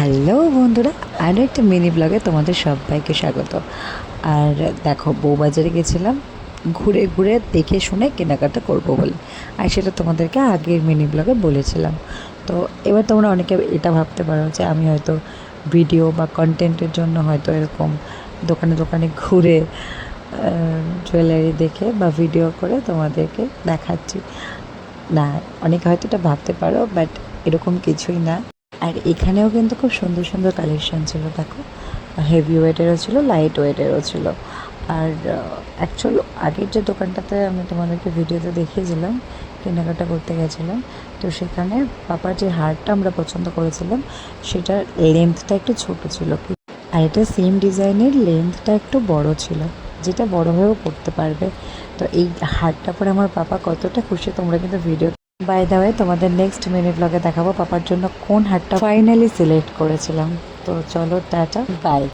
Hello বন্ধুরা, আরও একটা মিনি ব্লগে তোমাদের সবাইকে স্বাগত। আর দেখো, বউবাজারে গেছিলাম ঘুরে ঘুরে দেখে শুনে কেনাকাটা করব বলে, আর সেটা তোমাদেরকে আগের মিনি ব্লগে বলেছিলাম। তো এবার তোমরা অনেকে এটা ভাবতে পারো যে আমি হয়তো ভিডিও বা কন্টেন্টের জন্য হয়তো এরকম দোকানে দোকানে ঘুরে জুয়েলারি দেখে বা ভিডিও করে তোমাদেরকে দেখাচ্ছি। না, অনেকে হয়তো এটা ভাবতে পারো, বাট এরকম কিছুই না। আর এখানেও কিন্তু খুব সুন্দর সুন্দর কালেকশন ছিল, দেখো, হেভি ওয়েটেরও ছিল, লাইট ওয়েটেরও ছিল। আর অ্যাকচুয়াল আগের যে দোকানটাতে আমি তোমাদেরকে ভিডিওতে দেখিয়েছিলাম, কেনাকাটা করতে গেছিলাম, তো সেখানে পাপার যে হারটা আমরা পছন্দ করেছিলাম সেটার লেন্থটা একটু ছোট ছিল, আর এটা সেম ডিজাইনের লেন্থটা একটু বড় ছিল, যেটা বড় হয়েও পড়তে পারবে। তো এই হারটা পরে আমার পাপা কতটা খুশি তোমরা কিন্তু ভিডিও। বাই দ্য ওয়ে, তোমাদের নেক্সট মিনি ব্লগে দেখাবো পাপার জন্য কোন হারটা ফাইনালি সিলেক্ট করেছিলাম। তো চলো, টাটা, বাই।